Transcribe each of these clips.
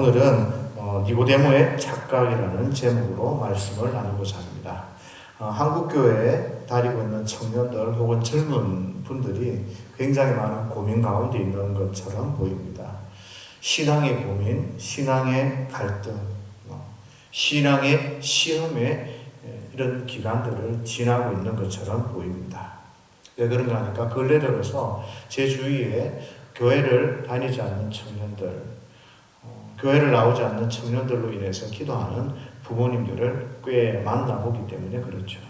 오늘은 니고데모의 착각이라는 제목으로 말씀을 나누고자 합니다. 한국교회에 다니고 있는 청년들 혹은 젊은 분들이 굉장히 많은 고민 가운데 있는 것처럼 보입니다. 신앙의 고민, 신앙의 갈등, 신앙의 시험에 이런 기간들을 지나고 있는 것처럼 보입니다. 왜 그런가 하니까 근래 들어서 제 주위에 교회를 다니지 않는 청년들, 교회를 나오지 않는 청년들로 인해서 기도하는 부모님들을 꽤 만나보기 때문에 그렇죠.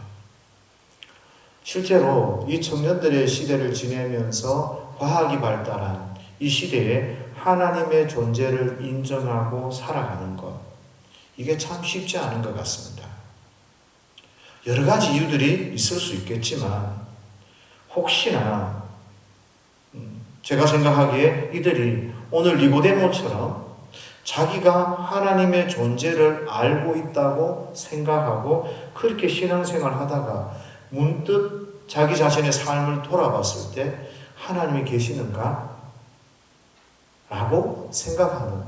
실제로 이 청년들의 시대를 지내면서 과학이 발달한 이 시대에 하나님의 존재를 인정하고 살아가는 것, 이게 참 쉽지 않은 것 같습니다. 여러 가지 이유들이 있을 수 있겠지만 혹시나 제가 생각하기에 이들이 오늘 니고데모처럼 자기가 하나님의 존재를 알고 있다고 생각하고 그렇게 신앙생활 하다가 문득 자기 자신의 삶을 돌아봤을 때 하나님이 계시는가? 라고 생각하는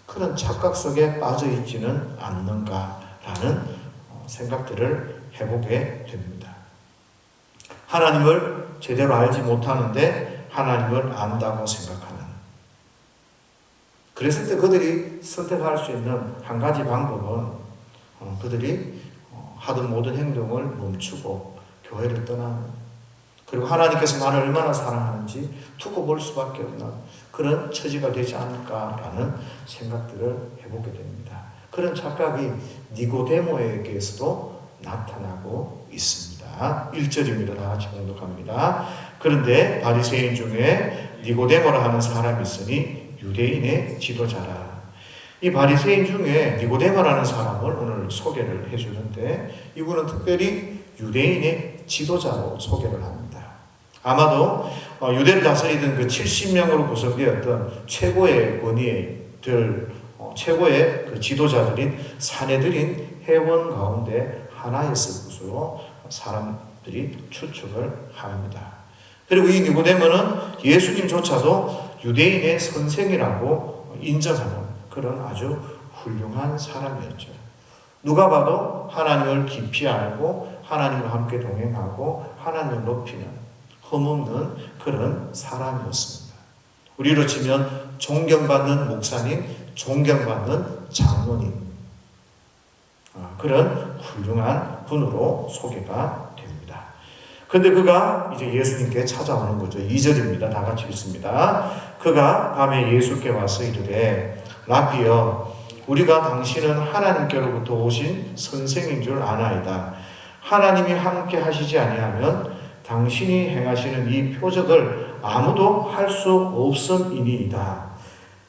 그런 착각 속에 빠져 있지는 않는가라는 생각들을 해보게 됩니다. 하나님을 제대로 알지 못하는데 하나님을 안다고 생각하는, 그랬을 때 그들이 선택할 수 있는 한 가지 방법은 그들이 하던 모든 행동을 멈추고 교회를 떠나는, 그리고 하나님께서 나를 얼마나 사랑하는지 두고 볼 수밖에 없는 그런 처지가 되지 않을까라는 생각들을 해보게 됩니다. 그런 착각이 니고데모에게서도 나타나고 있습니다. 1절입니다. 다 같이 공독합니다. 그런데 바리새인 중에 니고데모라 하는 사람이 있으니 유대인의 지도자라. 이 바리새인 중에 니고데모라는 사람을 오늘 소개를 해주는데 이분은 특별히 유대인의 지도자로 소개를 합니다. 아마도 유대를 다스리던 그 70명으로 구성되었던 최고의 권위들, 최고의 그 지도자들인 사내들인 회원 가운데 하나였을 것으로 사람들이 추측을 합니다. 그리고 이 니고데모는 예수님조차도 유대인의 선생이라고 인정하는 그런 아주 훌륭한 사람이었죠. 누가 봐도 하나님을 깊이 알고 하나님과 함께 동행하고 하나님을 높이는 흠없는 그런 사람이었습니다. 우리로 치면 존경받는 목사님, 존경받는 장로님, 그런 훌륭한 분으로 소개가 됩니다. 근데 그가 이제 예수님께 찾아오는 거죠. 2절입니다. 다 같이 읽습니다. 그가 밤에 예수께 와서 이르되 라비여, 우리가 당신은 하나님께로부터 오신 선생인 줄 아나이다. 하나님이 함께 하시지 아니하면 당신이 행하시는 이 표적을 아무도 할 수 없음이니이다.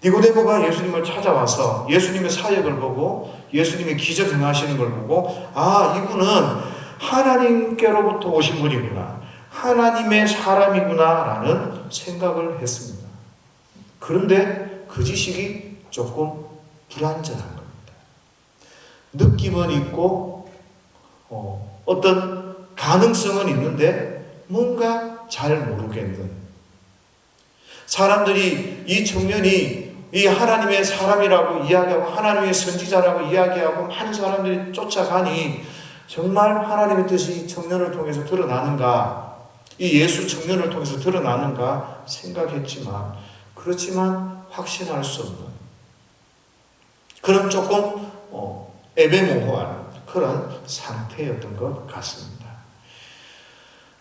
니고데모가 예수님을 찾아와서 예수님의 사역을 보고 예수님의 기적 행하시는 걸 보고 이분은 하나님께로부터 오신 분이구나, 하나님의 사람이구나 라는 생각을 했습니다. 그런데 그 지식이 조금 불완전한 겁니다. 느낌은 있고 어떤 가능성은 있는데 뭔가 잘 모르겠는, 사람들이 이 청년이 이 하나님의 사람이라고 이야기하고 하나님의 선지자라고 이야기하고 많은 사람들이 쫓아가니 정말 하나님의 뜻이 이 청년을 통해서 드러나는가, 이 예수 청년을 통해서 드러나는가 생각했지만 그렇지만 확신할 수 없는 그런 조금 애매모호한 그런 상태였던 것 같습니다.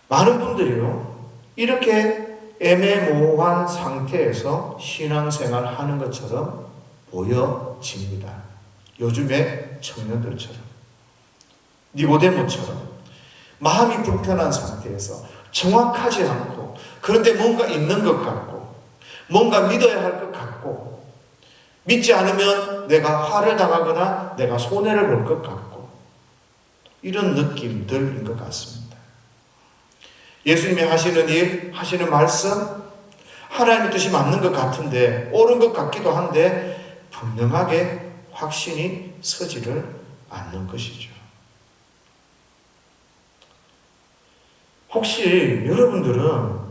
많은 분들이요, 이렇게 애매모호한 상태에서 신앙생활 하는 것처럼 보여집니다. 요즘의 청년들처럼, 니고데모처럼 마음이 불편한 상태에서 정확하지 않고, 그런데 뭔가 있는 것 같고 뭔가 믿어야 할 것 같고, 믿지 않으면 내가 화를 당하거나 내가 손해를 볼 것 같고, 이런 느낌들인 것 같습니다. 예수님이 하시는 일, 하시는 말씀, 하나님의 뜻이 맞는 것 같은데, 옳은 것 같기도 한데 분명하게 확신이 서지를 않는 것이죠. 혹시 여러분들은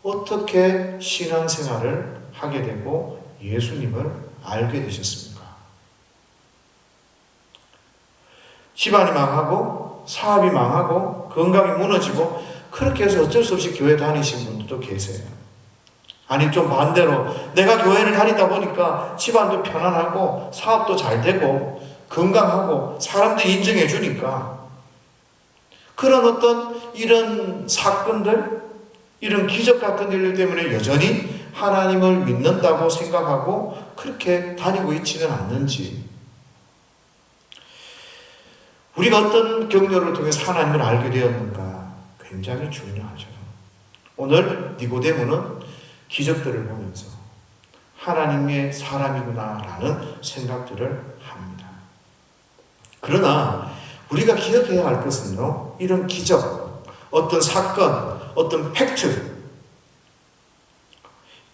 어떻게 신앙생활을 하게 되고 예수님을 알게 되셨습니까? 집안이 망하고 사업이 망하고 건강이 무너지고 그렇게 해서 어쩔 수 없이 교회 다니신 분들도 계세요. 아니 좀 반대로 내가 교회를 다니다 보니까 집안도 편안하고 사업도 잘 되고 건강하고 사람들이 인정해 주니까 그런 어떤 이런 사건들, 이런 기적 같은 일 때문에 여전히 하나님을 믿는다고 생각하고 그렇게 다니고 있지는 않는지, 우리가 어떤 경로를 통해서 하나님을 알게 되었는가 굉장히 중요하죠. 오늘 니고데모는 기적들을 보면서 하나님의 사람이구나라는 생각들을 합니다. 그러나 우리가 기억해야 할 것은요, 이런 기적, 어떤 사건, 어떤 팩트,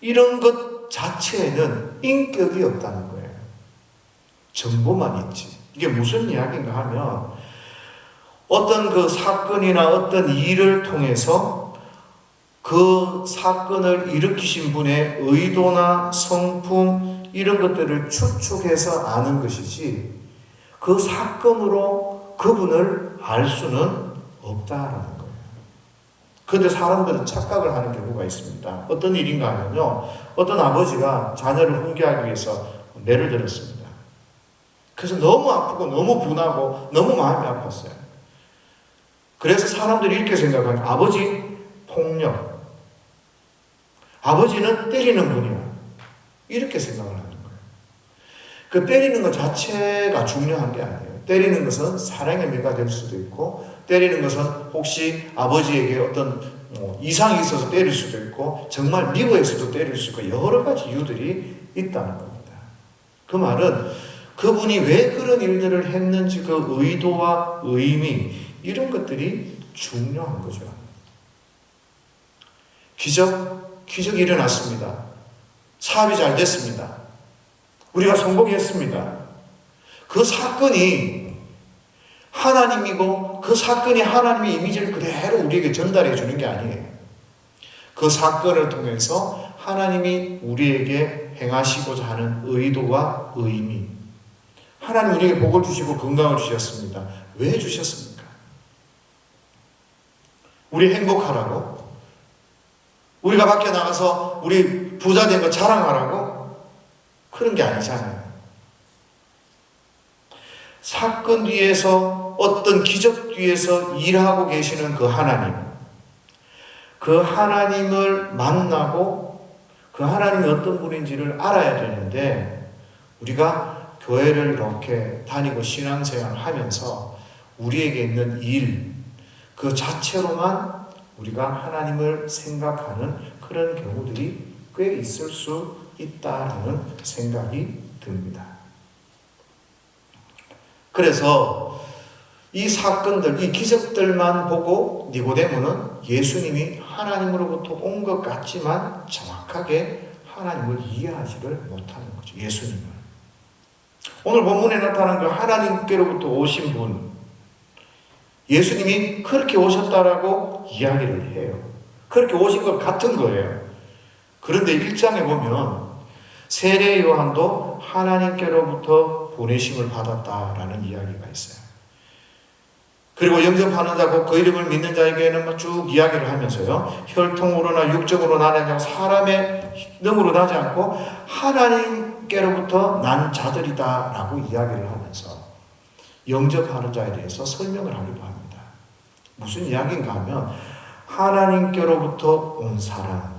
이런 것 자체에는 인격이 없다는 거예요. 정보만 있지. 이게 무슨 이야기인가 하면 어떤 그 사건이나 어떤 일을 통해서 그 사건을 일으키신 분의 의도나 성품 이런 것들을 추측해서 아는 것이지 그 사건으로 그분을 알 수는 없다라는 거예요. 그런데 사람들은 착각을 하는 경우가 있습니다. 어떤 일인가 하면요, 어떤 아버지가 자녀를 훈계하기 위해서 매를 들었습니다. 그래서 너무 아프고 너무 분하고 너무 마음이 아팠어요. 그래서 사람들이 이렇게 생각하는, 아버지 폭력, 아버지는 때리는 분이야, 이렇게 생각을 하는 거예요. 그 때리는 것 자체가 중요한 게 아니에요. 때리는 것은 사랑의 매가 될 수도 있고, 때리는 것은 혹시 아버지에게 어떤 이상이 있어서 때릴 수도 있고, 정말 미워해서도 때릴 수 있고, 여러 가지 이유들이 있다는 겁니다. 그 말은 그분이 왜 그런 일들을 했는지 그 의도와 의미, 이런 것들이 중요한 거죠. 기적이 일어났습니다. 사업이 잘 됐습니다. 우리가 성공했습니다. 그 사건이 하나님이고 그 사건이 하나님의 이미지를 그대로 우리에게 전달해 주는 게 아니에요. 그 사건을 통해서 하나님이 우리에게 행하시고자 하는 의도와 의미, 하나님 우리에게 복을 주시고 건강을 주셨습니다. 왜 주셨습니까? 우리 행복하라고? 우리가 밖에 나가서 우리 부자 된 거 자랑하라고? 그런 게 아니잖아요. 사건 뒤에서, 어떤 기적 뒤에서 일하고 계시는 그 하나님, 그 하나님을 만나고 그 하나님이 어떤 분인지를 알아야 되는데, 우리가 교회를 이렇게 다니고 신앙생활을 하면서 우리에게 있는 일, 그 자체로만 우리가 하나님을 생각하는 그런 경우들이 꽤 있을 수 있다는 생각이 듭니다. 그래서 이 사건들, 이 기적들만 보고 니고데모는 예수님이 하나님으로부터 온 것 같지만 정확하게 하나님을 이해하지를 못하는 거죠. 예수님을. 오늘 본문에 나타난 그 하나님께로부터 오신 분, 예수님이 그렇게 오셨다라고 이야기를 해요. 그렇게 오신 것 같은 거예요. 그런데 1장에 보면 세례 요한도 하나님께로부터 보내심을 받았다라는 이야기가 있어요. 그리고 영접하는 자고 그 이름을 믿는 자에게는 쭉 이야기를 하면서요, 혈통으로나 육적으로 나지 않고 사람의 능으로 나지 않고 하나님께로부터 난 자들이다라고 이야기를 하면서 영접하는 자에 대해서 설명을 하기도 합니다. 무슨 이야기인가 하면 하나님께로부터 온 사람,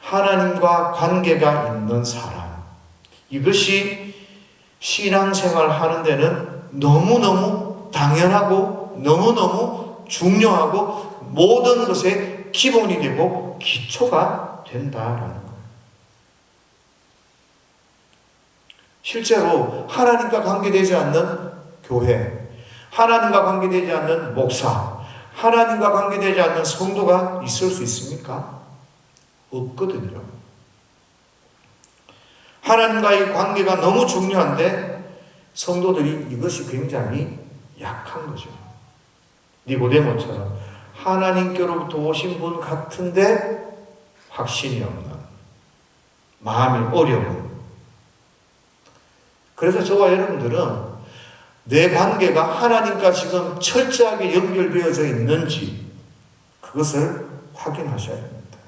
하나님과 관계가 있는 사람, 이것이 신앙생활 하는 데는 너무너무 당연하고 너무너무 중요하고 모든 것의 기본이 되고 기초가 된다라는 거예요. 실제로 하나님과 관계되지 않는 교회, 하나님과 관계되지 않는 목사, 하나님과 관계되지 않는 성도가 있을 수 있습니까? 없거든요. 하나님과의 관계가 너무 중요한데 성도들이 이것이 굉장히 약한 거죠. 니고데모처럼 하나님께로부터 오신 분 같은데 확신이 없는, 마음이 어려운, 그래서 저와 여러분들은 내 관계가 하나님과 지금 철저하게 연결되어져 있는지 그것을 확인하셔야 됩니다.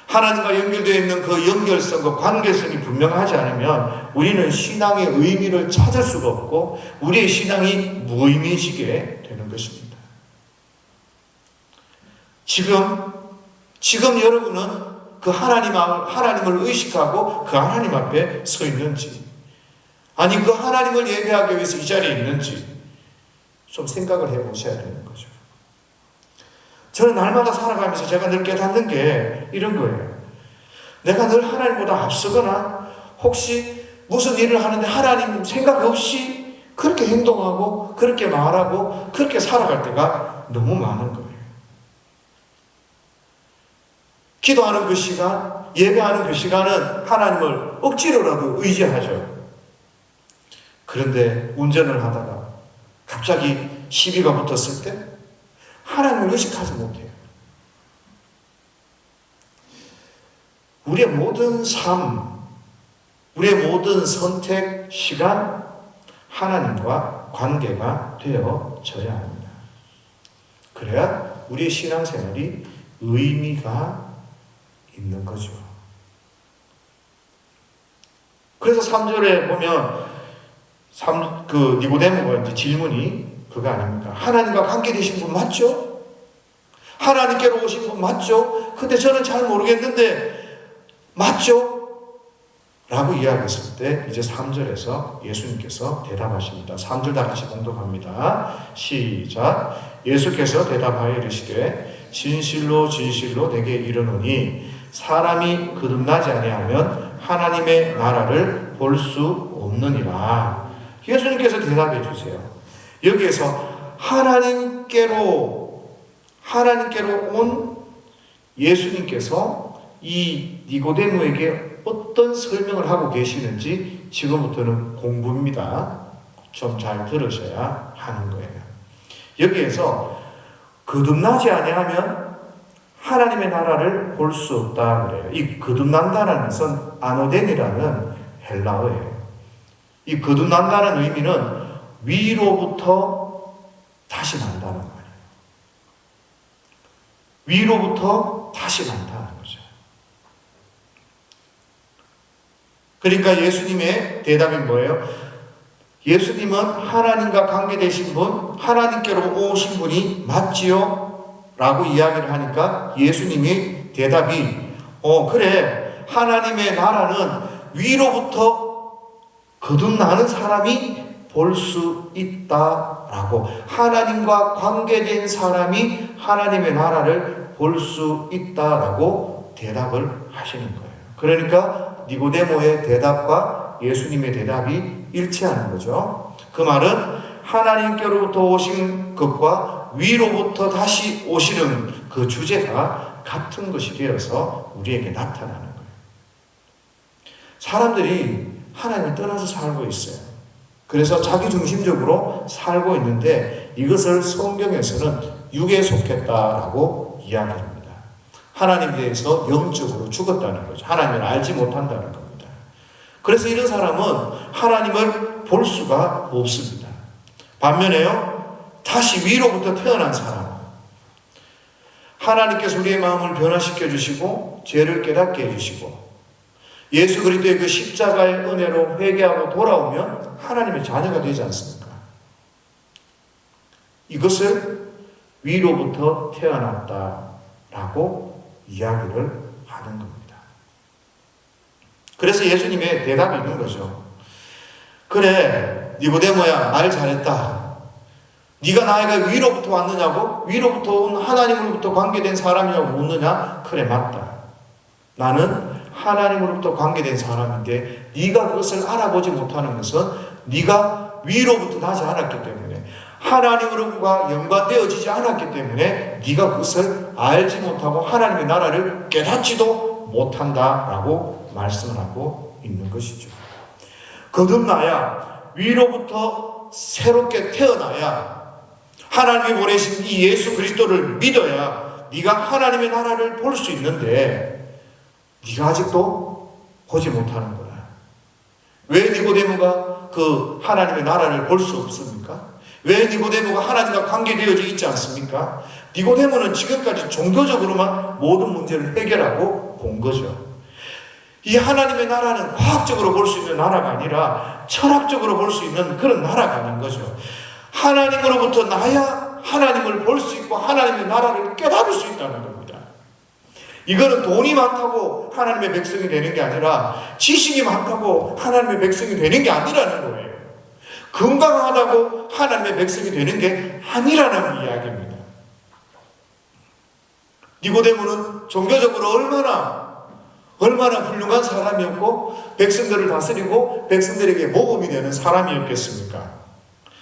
하나님과 연결되어 있는 그 연결성과 관계성이 분명하지 않으면 우리는 신앙의 의미를 찾을 수가 없고 우리의 신앙이 무의미해지게 되는 것입니다. 지금 여러분은 그 하나님을 의식하고 그 하나님 앞에 서 있는지, 아니 그 하나님을 예배하기 위해서 이 자리에 있는지 좀 생각을 해보셔야 되는 거죠. 저는 날마다 살아가면서 제가 늘 깨닫는 게 이런 거예요. 내가 늘 하나님보다 앞서거나 혹시 무슨 일을 하는데 하나님 생각 없이 그렇게 행동하고 그렇게 말하고 그렇게 살아갈 때가 너무 많은 거예요. 기도하는 그 시간, 예배하는 그 시간은 하나님을 억지로라도 의지하죠. 그런데 운전을 하다가 갑자기 시비가 붙었을 때 하나님을 의식하지 못해요. 우리의 모든 삶, 우리의 모든 선택, 시간, 하나님과 관계가 되어져야 합니다. 그래야 우리의 신앙생활이 의미가 있는 거죠. 그래서 3절에 보면 니고데모가 이제 질문이 그거 아닙니까? 하나님과 관계되신 분 맞죠? 하나님께로 오신 분 맞죠? 근데 저는 잘 모르겠는데 맞죠? 라고 이야기했을 때 이제 3절에서 예수님께서 대답하십니다. 3절 다 같이 봉독합니다. 시작. 예수께서 대답하여 이르시되 진실로 진실로 내게 이르노니 사람이 거듭나지 아니하면 하나님의 나라를 볼 수 없느니라. 예수님께서 대답해 주세요. 여기에서 하나님께로 온 예수님께서 이 니고데모에게 어떤 설명을 하고 계시는지 지금부터는 공부입니다. 좀 잘 들으셔야 하는 거예요. 여기에서 거듭나지 아니하면 하나님의 나라를 볼 수 없다 그래요. 이 거듭난다는 것은 아노덴이라는 헬라어예요. 이 거듭난다는 의미는 위로부터 다시 난다는 말이에요. 위로부터 다시 난다는 거죠. 그러니까 예수님의 대답이 뭐예요? 예수님은 하나님과 관계되신 분, 하나님께로 오신 분이 맞지요? 라고 이야기를 하니까 예수님이 대답이 그래, 하나님의 나라는 위로부터 거듭나는 사람이 볼 수 있다라고, 하나님과 관계된 사람이 하나님의 나라를 볼 수 있다라고 대답을 하시는 거예요. 그러니까 니고데모의 대답과 예수님의 대답이 일치하는 거죠. 그 말은 하나님께로부터 오신 것과 위로부터 다시 오시는 그 주제가 같은 것이 되어서 우리에게 나타나는 거예요. 사람들이 하나님을 떠나서 살고 있어요. 그래서 자기중심적으로 살고 있는데 이것을 성경에서는 육에 속했다라고 이야기합니다. 하나님에 대해서 영적으로 죽었다는 거죠. 하나님을 알지 못한다는 겁니다. 그래서 이런 사람은 하나님을 볼 수가 없습니다. 반면에요, 다시 위로부터 태어난 사람, 하나님께서 우리의 마음을 변화시켜 주시고 죄를 깨닫게 해주시고 예수 그리스도의 그 십자가의 은혜로 회개하고 돌아오면 하나님의 자녀가 되지 않습니까? 이것을 위로부터 태어났다라고 이야기를 하는 겁니다. 그래서 예수님의 대답이 있는 거죠. 그래, 니고데모야, 말 잘했다. 네가 나에게 위로부터 왔느냐고? 위로부터 온 하나님으로부터 관계된 사람이냐고 묻느냐? 그래, 맞다. 나는 하나님으로부터 관계된 사람인데 네가 그것을 알아보지 못하는 것은 네가 위로부터 나지 않았기 때문에, 하나님으로부터 연관되어지지 않았기 때문에 네가 그것을 알지 못하고 하나님의 나라를 깨닫지도 못한다라고 말씀을 하고 있는 것이죠. 거듭나야, 위로부터 새롭게 태어나야, 하나님이 보내신 이 예수 그리스도를 믿어야 네가 하나님의 나라를 볼 수 있는데 네가 아직도 보지 못하는 거라. 왜 니고데모가 그 하나님의 나라를 볼 수 없습니까? 왜 니고데모가 하나님과 관계되어져 있지 않습니까? 니고데모는 지금까지 종교적으로만 모든 문제를 해결하고 본 거죠. 이 하나님의 나라는 과학적으로 볼 수 있는 나라가 아니라 철학적으로 볼 수 있는 그런 나라가 아닌 거죠. 하나님으로부터 나야 하나님을 볼 수 있고 하나님의 나라를 깨달을 수 있다는 겁니다. 이거는 돈이 많다고 하나님의 백성이 되는 게 아니라 지식이 많다고 하나님의 백성이 되는 게 아니라는 거예요. 건강하다고 하나님의 백성이 되는 게 아니라는 이야기입니다. 니고데모는 종교적으로 얼마나 훌륭한 사람이었고 백성들을 다스리고 백성들에게 모범이 되는 사람이었겠습니까?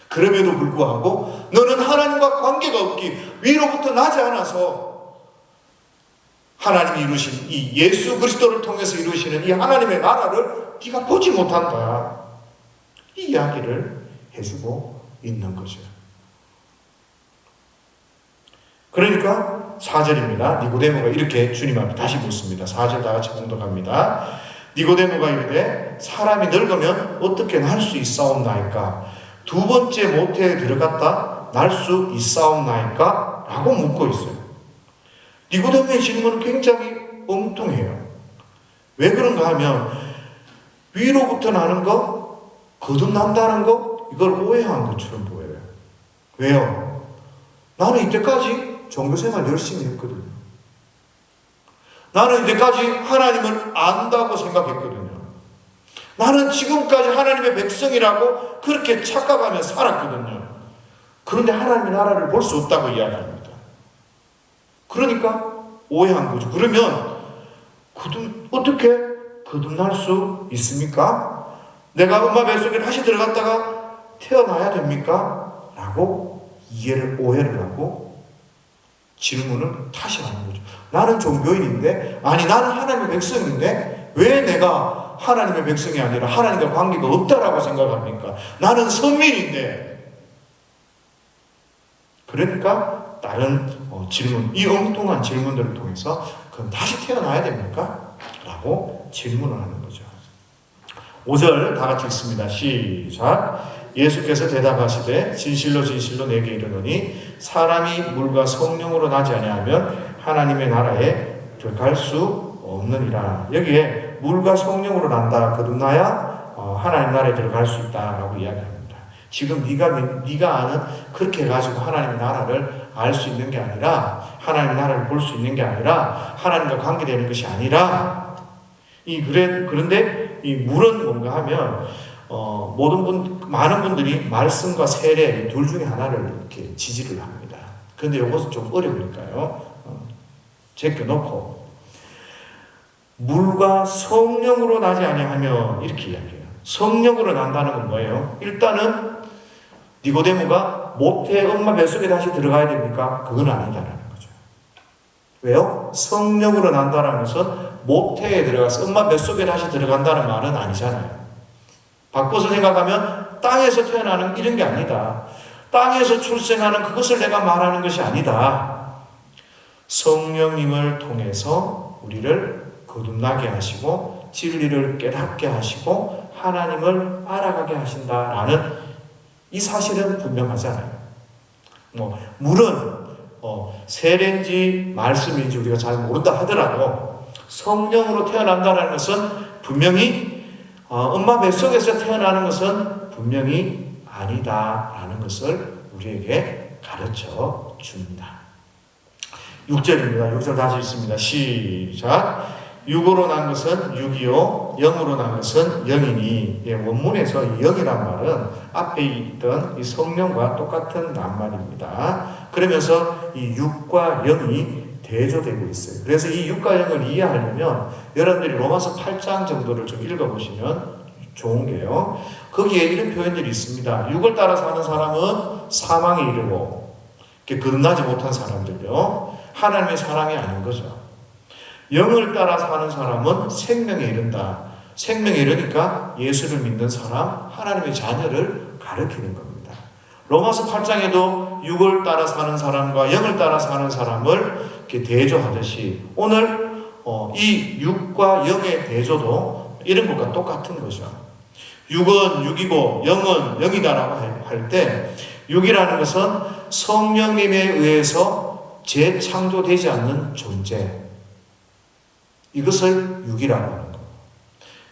그럼에도 불구하고 너는 하나님과 관계가 없기 위로부터 나지 않아서 하나님이 이루신 이 예수 그리스도를 통해서 이루시는 이 하나님의 나라를 네가 보지 못한다. 이 이야기를 해주고 있는 거죠. 그러니까 4절입니다. 니고데모가 이렇게 주님 앞에 다시 묻습니다. 4절 다 같이 공독합니다. 니고데모가 이르되 사람이 늙으면 어떻게 날 수 있사옵나이까? 두 번째 모태에 들어갔다 날 수 있사옵나이까? 라고 묻고 있어요. 니고데모의 질문은 굉장히 엉뚱해요. 왜 그런가 하면 위로부터 나는 거, 거듭난다는 거, 이걸 오해한 것처럼 보여요. 왜요? 나는 이때까지 종교생활 열심히 했거든요. 나는 이때까지 하나님을 안다고 생각했거든요. 나는 지금까지 하나님의 백성이라고 그렇게 착각하며 살았거든요. 그런데 하나님의 나라를 볼 수 없다고 이야기합니다. 그러니까 오해한 거죠. 그러면 어떻게 거듭날 수 있습니까? 내가 엄마 뱃속에 다시 들어갔다가 태어나야 됩니까? 라고 오해를 하고 질문을 다시 하는 거죠. 나는 종교인인데, 나는 하나님의 백성인데 왜 내가 하나님의 백성이 아니라 하나님과 관계가 없다라고 생각합니까? 나는 선민인데. 그러니까 다른 질문, 이 엉뚱한 질문들을 통해서 그럼 다시 태어나야 됩니까? 라고 질문을 하는 거죠. 5절 다 같이 읽습니다. 시작. 예수께서 대답하시되 진실로 진실로 내게 이르노니 사람이 물과 성령으로 나지 아니하면 하나님의 나라에 들어갈 수 없느니라. 여기에 물과 성령으로 난다, 거듭나야 하나님 나라에 들어갈 수 있다라고 이야기합니다. 지금 네가 아는 그렇게 해가지고 하나님의 나라를 알 수 있는 게 아니라, 하나님의 나라를 볼 수 있는 게 아니라, 하나님과 관계되는 것이 아니라, 그런데 이 물은 뭔가 하면 많은 분들이 말씀과 세례 둘 중에 하나를 이렇게 지지를 합니다. 그런데 이것은 좀 어려우니까요. 제껴놓고 물과 성령으로 나지 아니하면 이렇게 이야기해요. 성령으로 난다는 건 뭐예요? 일단은 니고데모가 모태 엄마 뱃속에 다시 들어가야 됩니까? 그건 아니다라는 거죠. 왜요? 성령으로 난다는 것은 모태에 들어가서 엄마 뱃속에 다시 들어간다는 말은 아니잖아요. 바꿔서 생각하면 땅에서 태어나는 이런 게 아니다. 땅에서 출생하는 그것을 내가 말하는 것이 아니다. 성령님을 통해서 우리를 거듭나게 하시고 진리를 깨닫게 하시고 하나님을 알아가게 하신다라는 이 사실은 분명하잖아요. 물은 세례인지 말씀인지 우리가 잘 모른다 하더라도 성령으로 태어난다는 것은 분명히 엄마 뱃속에서 태어나는 것은 분명히 아니다라는 것을 우리에게 가르쳐 줍니다. 6절입니다. 6절 다시 읽습니다. 시작. 육으로 난 것은 육이요 영으로 난 것은 영이니. 원문에서 이 영이란 말은 앞에 있던 이 성령과 똑같은 낱말입니다. 그러면서 이 육과 영이 대조되고 있어요. 그래서 이 육과 영을 이해하려면 여러분들이 로마서 8장 정도를 좀 읽어보시면 좋은 게요. 거기에 이런 표현들이 있습니다. 육을 따라 사는 사람은 사망에 이르고 거듭나지 못한 사람들이요. 하나님의 사람이 아닌 거죠. 영을 따라 사는 사람은 생명에 이른다. 생명에 이르니까 예수를 믿는 사람, 하나님의 자녀를 가리키는 겁니다. 로마서 8장에도 육을 따라 사는 사람과 영을 따라 사는 사람을 이렇게 대조하듯이 오늘 이 육과 영의 대조도 이런 것과 똑같은 거죠. 육은 육이고 영은 영이다라고 할 때 육이라는 것은 성령님에 의해서 재창조되지 않는 존재, 이것을 육이라고 하는 겁니다.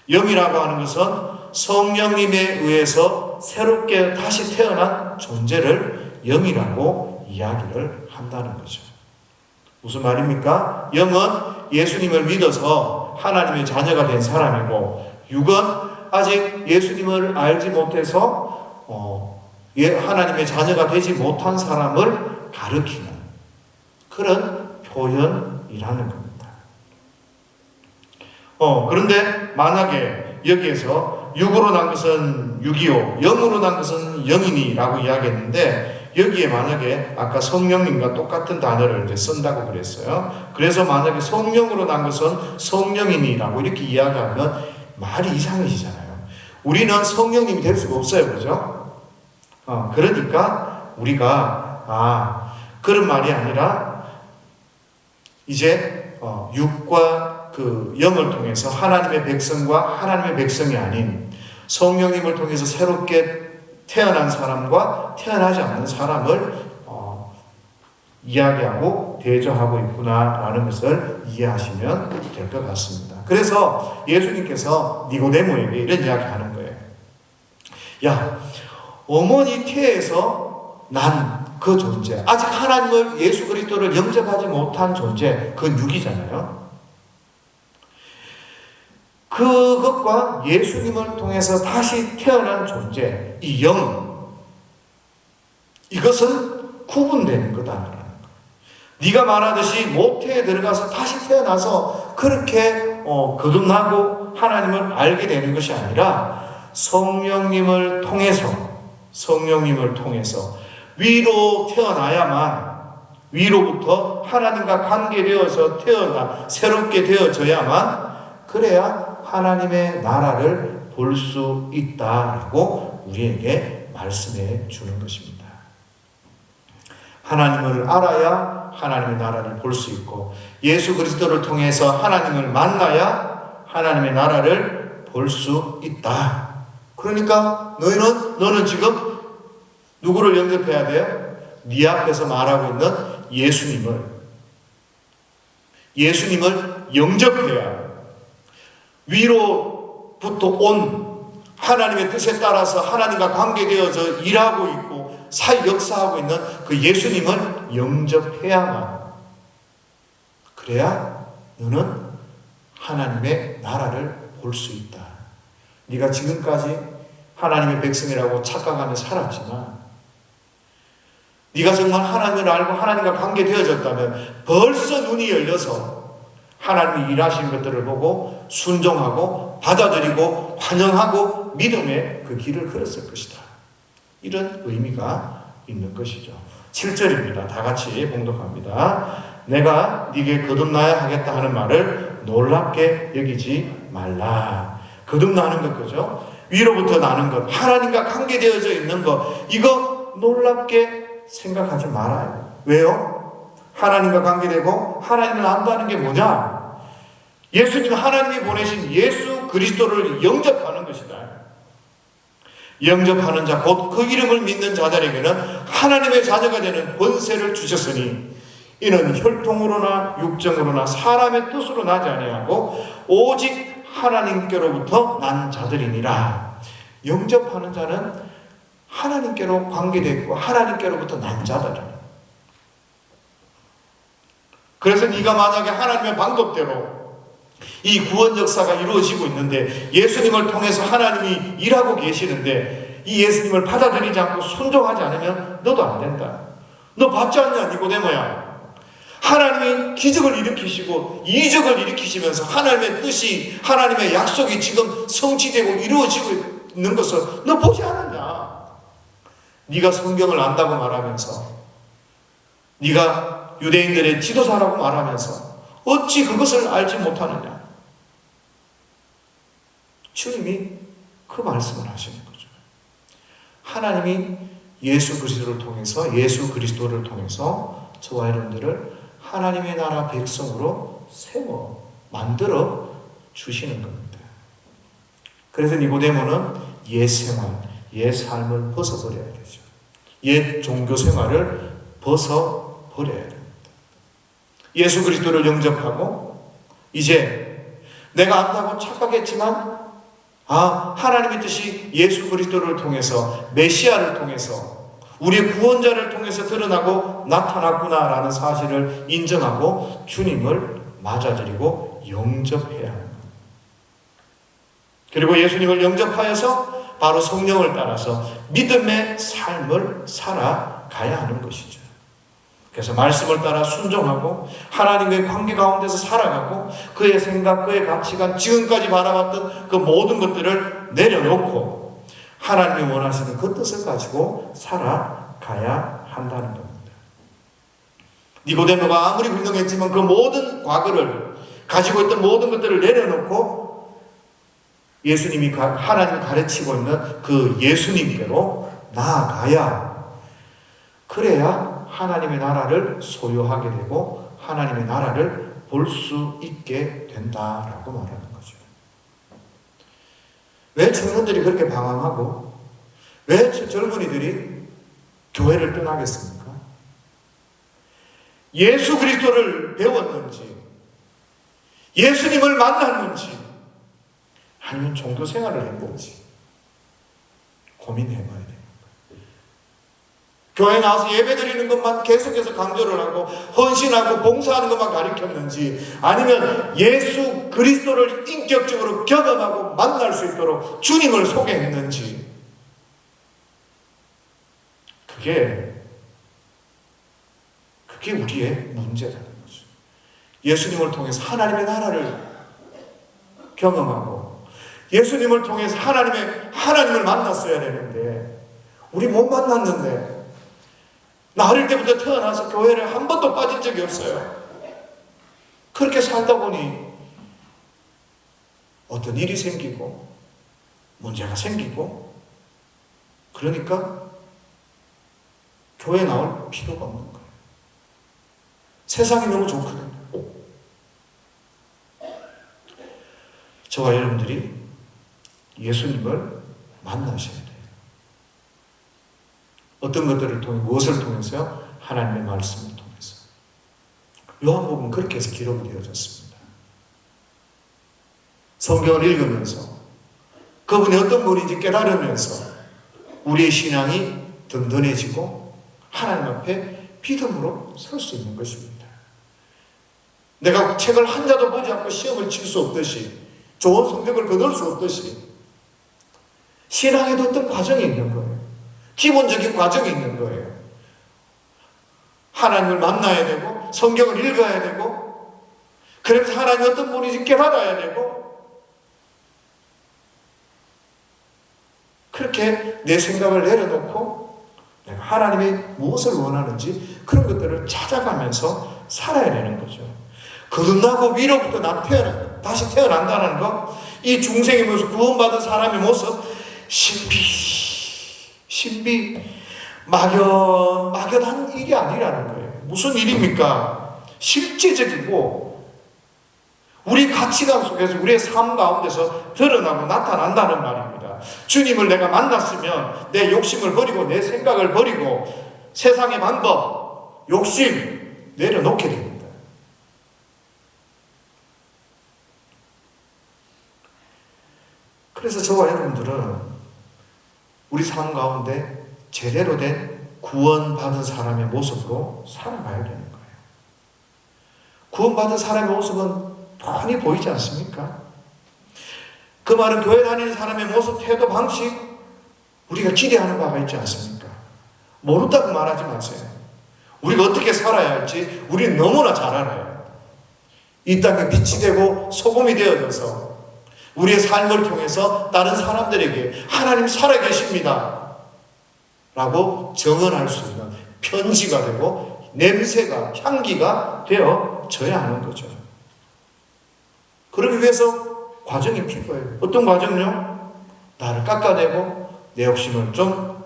영이라고 하는 것은 성령님에 의해서 새롭게 다시 태어난 존재를 영이라고 이야기를 한다는 거죠. 무슨 말입니까? 영은 예수님을 믿어서 하나님의 자녀가 된 사람이고, 육은 아직 예수님을 알지 못해서 하나님의 자녀가 되지 못한 사람을 가리키는 그런 표현이라는 겁니다. 그런데 만약에 여기에서 육으로 난 것은 육이요, 영으로 난 것은 영이니라고 이야기했는데, 여기에 만약에 아까 성령님과 똑같은 단어를 이제 쓴다고 그랬어요. 그래서 만약에 성령으로 난 것은 성령이니라고 이렇게 이야기하면 말이 이상해지잖아요. 우리는 성령님이 될 수가 없어요. 그죠? 그러니까 우리가 그런 말이 아니라 이제 육과 그 영을 통해서 하나님의 백성과 하나님의 백성이 아닌 성령님을 통해서 새롭게 태어난 사람과 태어나지 않는 사람을 이야기하고 대조하고 있구나라는 것을 이해하시면 될 것 같습니다. 그래서 예수님께서 니고데모에게 이런 이야기하는 거예요. 야, 어머니 태에서 난 그 존재, 아직 하나님을, 예수 그리스도를 영접하지 못한 존재, 그건 육이잖아요. 그것과 예수님을 통해서 다시 태어난 존재, 이 영, 이것은 구분되는 거다라는 거예요. 네가 말하듯이 모태에 들어가서 다시 태어나서 그렇게 거듭나고 하나님을 알게 되는 것이 아니라 성령님을 통해서 위로 태어나야만, 위로부터 하나님과 관계되어서 새롭게 되어져야만, 그래야 하나님의 나라를 볼 수 있다라고 우리에게 말씀해 주는 것입니다. 하나님을 알아야 하나님의 나라를 볼 수 있고, 예수 그리스도를 통해서 하나님을 만나야 하나님의 나라를 볼 수 있다. 그러니까 너는 지금 누구를 영접해야 돼요? 네 앞에서 말하고 있는 예수님을 영접해야 위로부터 온 하나님의 뜻에 따라서 하나님과 관계되어서 일하고 있고 역사하고 있는 그 예수님을 영접해야만, 그래야 너는 하나님의 나라를 볼 수 있다. 네가 지금까지 하나님의 백성이라고 착각하며 살았지만, 네가 정말 하나님을 알고 하나님과 관계되어졌다면 벌써 눈이 열려서 하나님이 일하신 것들을 보고 순종하고 받아들이고 환영하고 믿음의 그 길을 걸었을 것이다. 이런 의미가 있는 것이죠. 7절입니다. 다 같이 봉독합니다. 내가 네게 거듭나야 하겠다 하는 말을 놀랍게 여기지 말라. 거듭나는 것, 그죠? 위로부터 나는 것, 하나님과 관계되어져 있는 것, 이거 놀랍게 생각하지 말아요. 왜요? 하나님과 관계되고 하나님을 안다는 게 뭐냐? 예수님, 하나님이 보내신 예수 그리스도를 영접하는 것이다. 영접하는 자, 곧 그 이름을 믿는 자들에게는 하나님의 자녀가 되는 권세를 주셨으니 이는 혈통으로나 육정으로나 사람의 뜻으로 나지 아니하고 오직 하나님께로부터 난 자들이니라. 영접하는 자는 하나님께로 관계되고 하나님께로부터 난 자들. 그래서 네가 만약에 하나님의 방법대로 이 구원 역사가 이루어지고 있는데, 예수님을 통해서 하나님이 일하고 계시는데 이 예수님을 받아들이지 않고 순종하지 않으면 너도 안 된다. 너 받지 않냐, 니고데모야. 하나님이 기적을 일으키시고 이적을 일으키시면서 하나님의 뜻이, 하나님의 약속이 지금 성취되고 이루어지고 있는 것을 너 보지 않았냐? 네가 성경을 안다고 말하면서, 네가 유대인들의 지도자라고 말하면서 어찌 그것을 알지 못하느냐? 주님이 그 말씀을 하시는 거죠. 하나님이 예수 그리스도를 통해서 저와 여러분들을 하나님의 나라 백성으로 만들어 주시는 겁니다. 그래서 니고데모는 옛 생활, 옛 삶을 벗어버려야 되죠. 옛 종교 생활을 벗어버려야 됩니다. 예수 그리스도를 영접하고 이제 내가 안다고 착각했지만 하나님의 뜻이 예수 그리스도를 통해서 메시아를 통해서 우리의 구원자를 통해서 드러나고 나타났구나라는 사실을 인정하고 주님을 맞아들이고 영접해야 합니다. 그리고 예수님을 영접하여서 바로 성령을 따라서 믿음의 삶을 살아가야 하는 것이죠. 그래서 말씀을 따라 순종하고 하나님의 관계 가운데서 살아가고 그의 생각, 그의 가치관, 지금까지 바라봤던 그 모든 것들을 내려놓고 하나님이 원하시는 그 뜻을 가지고 살아가야 한다는 겁니다. 니고데모가 아무리 훌륭했지만 그 모든 과거를 가지고 있던 모든 것들을 내려놓고 예수님이 하나님이 가르치고 있는 그 예수님께로 나아가야 그래야 하나님의 나라를 소유하게 되고 하나님의 나라를 볼 수 있게 된다라고 말하는 거죠. 왜 청년들이 그렇게 방황하고 왜 젊은이들이 교회를 떠나겠습니까? 예수 그리스도를 배웠는지 예수님을 만났는지 아니면 종교 생활을 했는지 고민해봐야 됩니다. 교회 나와서 예배드리는 것만 계속해서 강조를 하고 헌신하고 봉사하는 것만 가르쳤는지 아니면 예수 그리스도를 인격적으로 경험하고 만날 수 있도록 주님을 소개했는지 그게 우리의 문제라는 거죠. 예수님을 통해서 하나님의 나라를 경험하고 예수님을 통해서 하나님을 만났어야 되는데 우리 못 만났는데 나 어릴 때부터 태어나서 교회를 한 번도 빠진 적이 없어요. 그렇게 살다 보니 어떤 일이 생기고 문제가 생기고 그러니까 교회 나올 필요가 없는 거예요. 세상이 너무 좋거든요. 저와 여러분들이 예수님을 만나셔야 돼요. 어떤 것들을 통해 무엇을 통해서요? 하나님의 말씀을 통해서. 요한복음은 그렇게 해서 기록이 되어졌습니다. 성경을 읽으면서 그분이 어떤 분인지 깨달으면서 우리의 신앙이 든든해지고 하나님 앞에 믿음으로 설 수 있는 것입니다. 내가 책을 한 자도 보지 않고 시험을 칠 수 없듯이 좋은 성적을 거둘 수 없듯이 신앙에도 어떤 과정이 있는 거예요. 기본적인 과정이 있는 거예요. 하나님을 만나야 되고 성경을 읽어야 되고 그래서 하나님이 어떤 분인지 깨달아야 되고 그렇게 내 생각을 내려놓고 내가 하나님이 무엇을 원하는지 그런 것들을 찾아가면서 살아야 되는 거죠. 거듭나고 위로부터 다시 태어난다는 것, 이 중생의 모습, 구원받은 사람의 모습, 신비, 막연한 일이 아니라는 거예요. 무슨 일입니까? 실제적이고 우리 가치관 속에서 우리의 삶 가운데서 드러나고 나타난다는 말입니다. 주님을 내가 만났으면 내 욕심을 버리고 내 생각을 버리고 세상의 방법, 욕심 내려놓게 됩니다. 그래서 저와 여러분들은 우리 삶 가운데 제대로 된 구원받은 사람의 모습으로 살아가야 되는 거예요. 구원받은 사람의 모습은 뻔히 보이지 않습니까? 그 말은 교회 다니는 사람의 모습, 태도, 방식 우리가 기대하는 바가 있지 않습니까? 모른다고 말하지 마세요. 우리가 어떻게 살아야 할지 우리는 너무나 잘 알아요. 이 땅에 빛이 되고 소금이 되어져서 우리의 삶을 통해서 다른 사람들에게 하나님 살아계십니다 라고 증언할 수 있는 편지가 되고 냄새가, 향기가 되어져야 하는 거죠. 그러기 위해서 과정이 필요해요. 어떤 과정요? 나를 깎아내고 내 욕심을 좀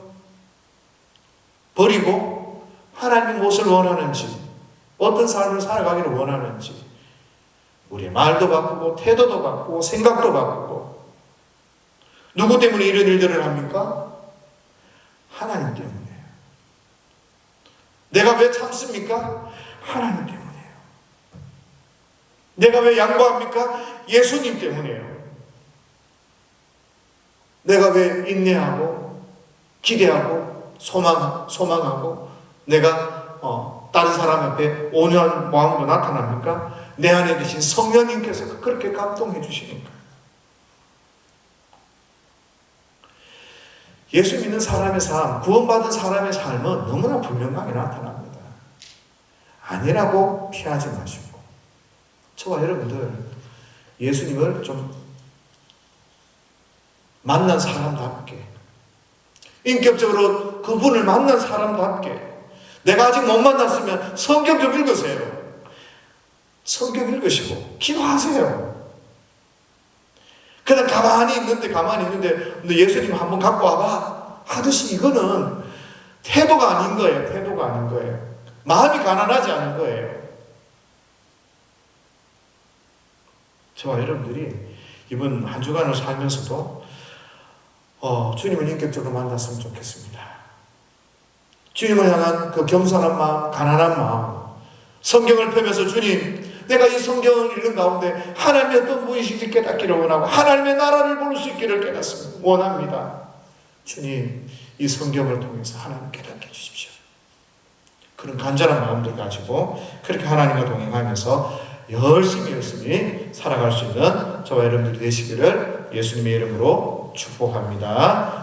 버리고 하나님이 무엇을 원하는지, 어떤 삶을 살아가기를 원하는지 우리의 말도 바꾸고 태도도 바꾸고 생각도 바꾸고 누구 때문에 이런 일들을 합니까? 하나님 때문이에요. 내가 왜 참습니까? 하나님 때문이에요. 내가 왜 양보합니까? 예수님 때문이에요. 내가 왜 인내하고 기대하고 소망하고 내가 다른 사람 앞에 온유한 마음으로 나타납니까? 내 안에 계신 성령님께서 그렇게 감동해 주시니까. 예수 믿는 사람의 삶, 구원받은 사람의 삶은 너무나 분명하게 나타납니다. 아니라고 피하지 마시고, 저와 여러분들 예수님을 좀 만난 사람답게, 인격적으로 그분을 만난 사람답게, 내가 아직 못 만났으면 성경 좀 읽으세요. 성경 읽으시고 기도하세요. 그냥 가만히 있는데 너 예수님 한번 갖고 와봐 하듯이 이거는 태도가 아닌 거예요. 태도가 아닌 거예요. 마음이 가난하지 않은 거예요. 저와 여러분들이 이번 한 주간을 살면서도 주님을 인격적으로 만났으면 좋겠습니다. 주님을 향한 그 겸손한 마음, 가난한 마음, 성경을 펴면서 주님, 내가 이 성경을 읽는 가운데 하나님의 어떤 무의식을 깨닫기를 원하고 하나님의 나라를 볼 수 있기를 깨닫습니다. 원합니다. 주님, 이 성경을 통해서 하나님 깨닫게 해주십시오. 그런 간절한 마음들 가지고 그렇게 하나님과 동행하면서 열심히 살아갈 수 있는 저와 여러분들이 되시기를 예수님의 이름으로 축복합니다.